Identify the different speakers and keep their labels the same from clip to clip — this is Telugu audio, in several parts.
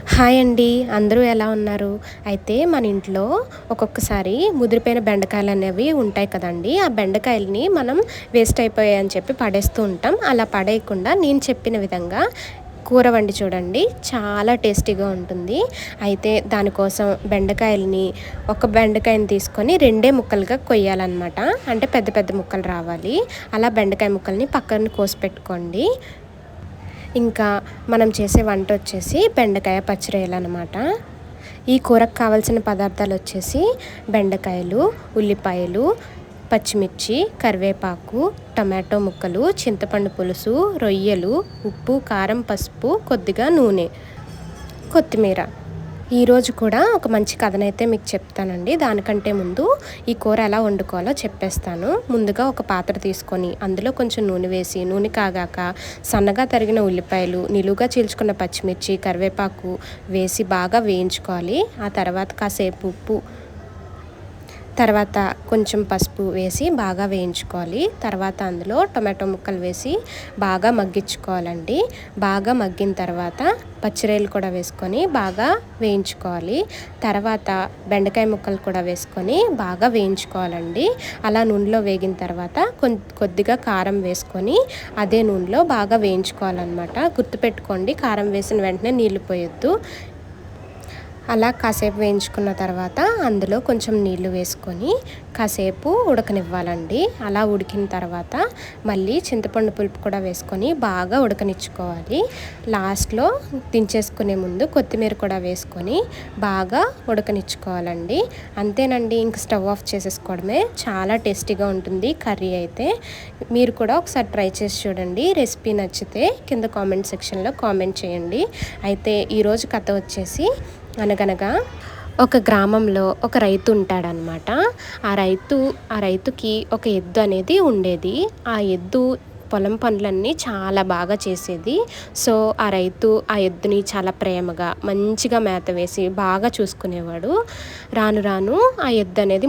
Speaker 1: హాయ్ అండి. అందరూ ఎలా ఉన్నారు? అయితే మన ఇంట్లో ఒక్కొక్కసారి ముదిరిపోయిన బెండకాయలనేవి ఉంటాయి కదండీ! ఆ బెండకాయలని మనం వేస్ట్ అయిపోయాయని చెప్పి పడేస్తూ ఉంటాం. అలా పడేయకుండా నేను చెప్పిన విధంగా కూర వండి చూడండి. చాలా టేస్టీగా ఉంటుంది. అయితే దానికోసం ఒక బెండకాయని తీసుకొని రెండే ముక్కలుగా కొయ్యాలనమాట. అంటే పెద్ద పెద్ద ముక్కలు రావాలి. అలా బెండకాయ ముక్కల్ని పక్కన కోసి పెట్టుకోండి. ఇంకా మనం చేసే వంట వచ్చేసి బెండకాయ పచ్చిరొయ్యలనమాట. ఈ కూరకు కావాల్సిన పదార్థాలు వచ్చేసి బెండకాయలు, ఉల్లిపాయలు, పచ్చిమిర్చి, కరివేపాకు, టమాటో ముక్కలు, చింతపండు పులుసు, రొయ్యలు, ఉప్పు, కారం, పసుపు, కొద్దిగా నూనె, కొత్తిమీర. ఈరోజు కూడా ఒక మంచి కథనైతే మీకు చెప్తానండి. దానికంటే ముందు ఈ కూర ఎలా వండుకోవాలో చెప్పేస్తాను. ముందుగా ఒక పాత్ర తీసుకొని అందులో కొంచెం నూనె వేసి, నూనె కాగాక సన్నగా తరిగిన ఉల్లిపాయలు, నిలువుగా చీల్చుకున్న పచ్చిమిర్చి, కరివేపాకు వేసి బాగా వేయించుకోవాలి. ఆ తర్వాత కాసేపు ఉప్పు, తర్వాత కొంచెం పసుపు వేసి బాగా వేయించుకోవాలి. తర్వాత అందులో టొమాటో ముక్కలు వేసి బాగా మగ్గించుకోవాలండి. బాగా మగ్గిన తర్వాత పచ్చిరొయ్యలు కూడా వేసుకొని బాగా వేయించుకోవాలి. తర్వాత బెండకాయ ముక్కలు కూడా వేసుకొని బాగా వేయించుకోవాలండి. అలా నూనెలో వేగిన తర్వాత కొద్దిగా కారం వేసుకొని అదే నూనెలో బాగా వేయించుకోవాలన్నమాట. గుర్తుపెట్టుకోండి, కారం వేసిన వెంటనే నీళ్ళు పోయొద్దు. అలా కాసేపు వేయించుకున్న తర్వాత అందులో కొంచెం నీళ్లు వేసుకొని కాసేపు ఉడకనివ్వాలండి. అలా ఉడికిన తర్వాత మళ్ళీ చింతపండు పులుపు కూడా వేసుకొని బాగా ఉడకనిచ్చుకోవాలి. లాస్ట్లో దించేసుకునే ముందు కొత్తిమీర కూడా వేసుకొని బాగా ఉడకనిచ్చుకోవాలండి. అంతేనండి, ఇంక స్టవ్ ఆఫ్ చేసేసుకోవడమే. చాలా టేస్టీగా ఉంటుంది కర్రీ అయితే. మీరు కూడా ఒకసారి ట్రై చేసి చూడండి. రెసిపీ నచ్చితే కింద కామెంట్ సెక్షన్లో కామెంట్ చేయండి. అయితే ఈరోజు కథ వచ్చేసి, అనగనగా ఒక గ్రామంలో ఒక రైతు ఉంటాడనమాట. ఆ రైతుకి ఒక ఎద్దు అనేది ఉండేది. ఆ ఎద్దు పొలం పనులన్నీ చాలా బాగా చేసేది. సో ఆ రైతు ఆ ఎద్దుని చాలా ప్రేమగా మంచిగా మేత వేసి బాగా చూసుకునేవాడు. రాను రాను ఆ ఎద్దు అనేది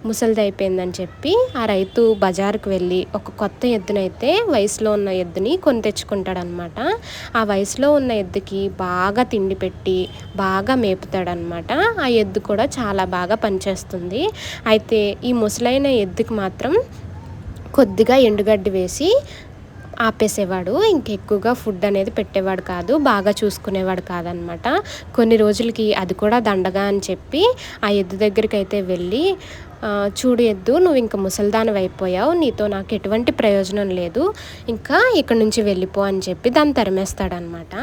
Speaker 1: ముసలిదైపోయిందని చెప్పి ఆ రైతు బజారుకు వెళ్ళి ఒక కొత్త ఎద్దునైతే, వయసులో ఉన్న ఎద్దుని కొని తెచ్చుకుంటాడనమాట. ఆ వయసులో ఉన్న ఎద్దుకి బాగా తిండి పెట్టి బాగా మేపుతాడనమాట. ఆ ఎద్దు కూడా చాలా బాగా పనిచేస్తుంది. అయితే ఈ ముసలైన ఎద్దుకి మాత్రం కొద్దిగా ఎండుగడ్డి వేసి ఆపేసేవాడు. ఇంకెక్కువగా ఫుడ్ అనేది పెట్టేవాడు కాదు, బాగా చూసుకునేవాడు కాదనమాట. కొన్ని రోజులకి అది కూడా దండగా అని చెప్పి ఆ ఎద్దు దగ్గరికి అయితే వెళ్ళి, చూడు ఎద్దు, నువ్వు ఇంకా ముసలిదానివి అయిపోయావు, నీతో నాకు ఎటువంటి ప్రయోజనం లేదు, ఇంకా ఇక్కడి నుంచి వెళ్ళిపో అని చెప్పి దాన్ని తరిమేస్తాడనమాట.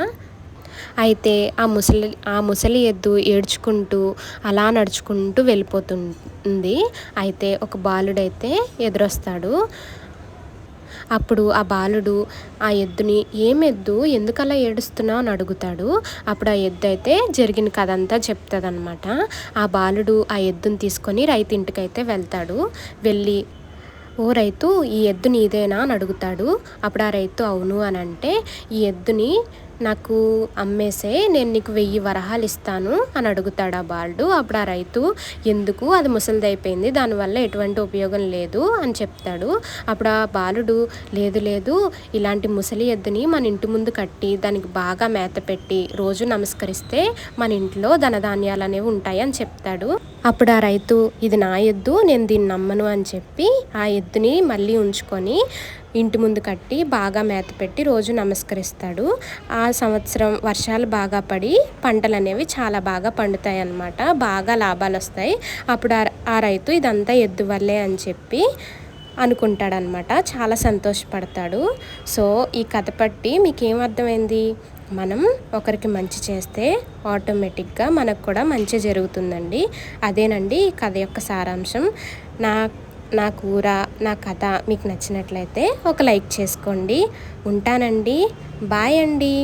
Speaker 1: అయితే ఆ ముసలి ఎద్దు ఏడ్చుకుంటూ అలా నడుచుకుంటూ వెళ్ళిపోతుంది. అయితే ఒక బాలుడైతే ఎదురొస్తాడు. అప్పుడు ఆ బాలుడు ఆ ఎద్దుని, ఏమెద్దు, ఎందుకలా ఏడుస్తున్నావు అని అడుగుతాడు. అప్పుడు ఆ ఎద్దు అయితే జరిగిన కథ అంతా చెప్తుందనమాట. ఆ బాలుడు ఆ ఎద్దుని తీసుకొని రైతు ఇంటికైతే వెళ్తాడు. వెళ్ళి, ఓ రైతు, ఈ ఎద్దు నీదేనా అని అడుగుతాడు. అప్పుడు ఆ రైతు అవును అని అంటే, ఈ ఎద్దుని నాకు అమ్మేసే, నేను నీకు 1000 వరహాలు ఇస్తాను అని అడుగుతాడు ఆ బాలుడు. అప్పుడు ఆ రైతు, ఎందుకు, అది ముసలిదైపోయింది, దానివల్ల ఎటువంటి ఉపయోగం లేదు అని చెప్తాడు. అప్పుడు ఆ బాలుడు, లేదు, ఇలాంటి ముసలి ఎద్దుని మన ఇంటి ముందు కట్టి దానికి బాగా మేత పెట్టి రోజు నమస్కరిస్తే మన ఇంట్లో ధనధాన్యాలు అనేవి ఉంటాయి అని చెప్తాడు. అప్పుడు ఆ రైతు, ఇది నా ఎద్దు, నేను దీన్ని నమ్మను అని చెప్పి ఆ ఎద్దుని మళ్ళీ ఉంచుకొని ఇంటి ముందు కట్టి బాగా మేత పెట్టి రోజు నమస్కరిస్తాడు. ఆ సంవత్సరం వర్షాలు బాగా పడి పంటలు అనేవి చాలా బాగా పండుతాయి అన్నమాట. బాగా లాభాలు వస్తాయి. అప్పుడు ఆ రైతు ఇదంతా ఎద్దు వల్లే అని చెప్పి అనుకుంటాడనమాట. చాలా సంతోషపడతాడు. సో ఈ కథ పట్టి మీకేం అర్థమైంది? మనం ఒకరికి మంచి చేస్తే ఆటోమేటిక్గా మనకు కూడా మంచి జరుగుతుందండి. అదేనండి ఈ కథ యొక్క సారాంశం. నా కూర, నా కథ మీకు నచ్చినట్లయితే ఒక లైక్ చేసుకోండి. ఉంటానండి. బాయ్ అండి.